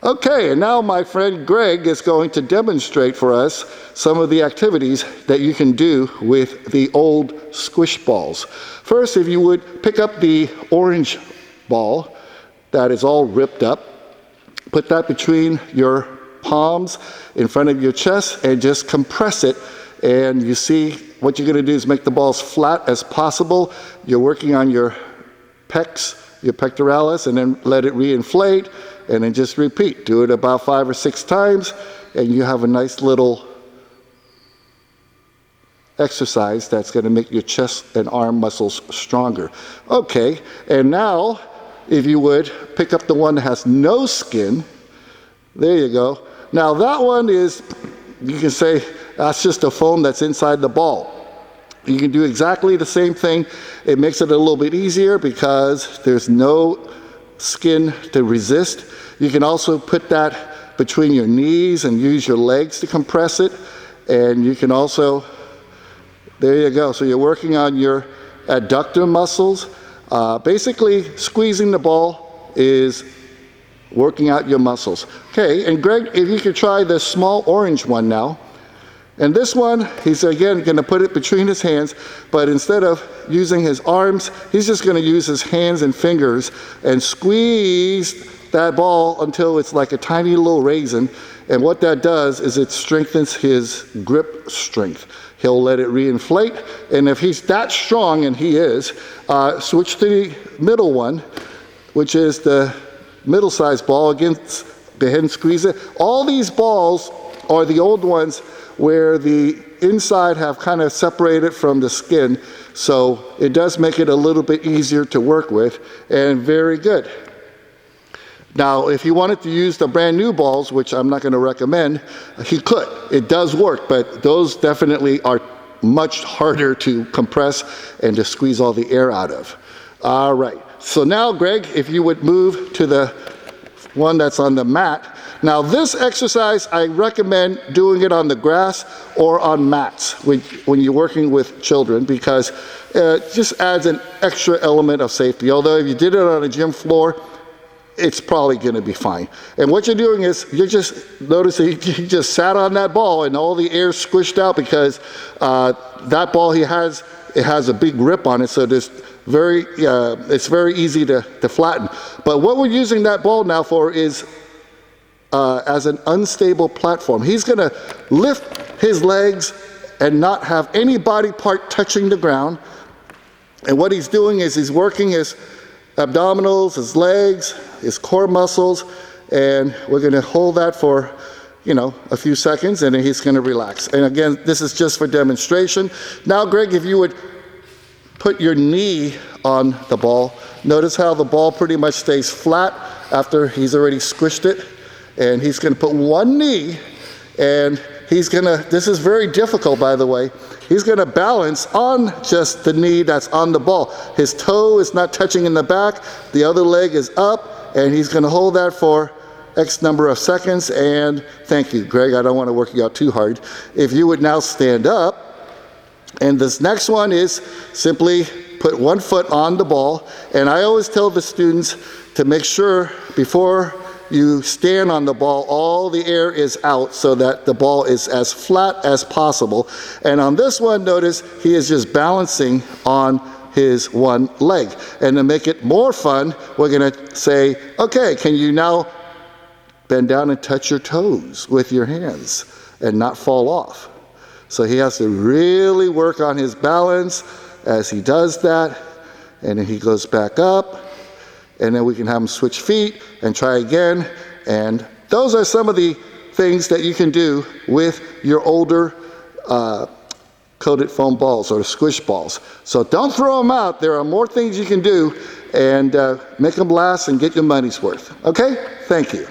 Okay, and now my friend Greg is going to demonstrate for us some of the activities that you can do with the old Squish Balls. First, if you would pick up the orange ball that is all ripped up, put that between your palms in front of your chest and just compress it. And you see what you're going to do is make the balls flat as possible. You're working on your pecs, your pectoralis, and then let it reinflate, and then just repeat. Do it about 5 or 6 times, and you have a nice little exercise that's going to make your chest and arm muscles stronger. Okay, and now, if you would, pick up the one that has no skin. There you go. Now that one is, you can say, that's just a foam that's inside the ball. You can do exactly the same thing. It makes it a little bit easier because there's no skin to resist. You can also put that between your knees and use your legs to compress it. And you can also, there you go. So you're working on your adductor muscles. Basically, squeezing the ball is working out your muscles. Okay, and Greg, if you could try the small orange one now. And this one, he's again going to put it between his hands, but instead of using his arms, he's just going to use his hands and fingers and squeeze that ball until it's like a tiny little raisin. And what that does is it strengthens his grip strength. He'll let it reinflate, and if he's that strong, and he is, switch to the middle one, which is the middle-sized ball. Again, go ahead and squeeze it. All these balls are the old ones where the inside have kind of separated from the skin, so it does make it a little bit easier to work with, and very good. Now, if you wanted to use the brand new balls, which I'm not going to recommend, he could. It does work, but those definitely are much harder to compress and to squeeze all the air out of. All right, so now, Greg, if you would move to the one that's on the mat. Now this exercise, I recommend doing it on the grass or on mats when you're working with children, because it just adds an extra element of safety. Although if you did it on a gym floor, it's probably going to be fine. And what you're doing is you're just noticing he just sat on that ball and all the air squished out because that ball it has a big rip on it, so there's it's very easy to flatten. But what we're using that ball now for is as an unstable platform. He's going to lift his legs and not have any body part touching the ground. And what he's doing is he's working his abdominals, his legs, his core muscles, and we're going to hold that for a few seconds, and then he's going to relax. And again, this is just for demonstration. Now, Greg, if you would put your knee on the ball, notice how the ball pretty much stays flat after he's already squished it. And he's going to put one knee, and this is very difficult, by the way, he's going to balance on just the knee that's on the ball. His toe is not touching in the back, the other leg is up, and he's going to hold that for X number of seconds. And thank you, Greg, I don't want to work you out too hard. If you would now stand up, and this next one is simply put one foot on the ball. And I always tell the students to make sure before you stand on the ball, all the air is out so that the ball is as flat as possible. And on this one, notice he is just balancing on his one leg. And to make it more fun, we're going to say, okay, can you now bend down and touch your toes with your hands and not fall off? So he has to really work on his balance as he does that. And then he goes back up. And then we can have him switch feet and try again. And those are some of the things that you can do with your older coated foam balls or squish balls. So don't throw them out. There are more things you can do, and make them last and get your money's worth. Okay? Thank you.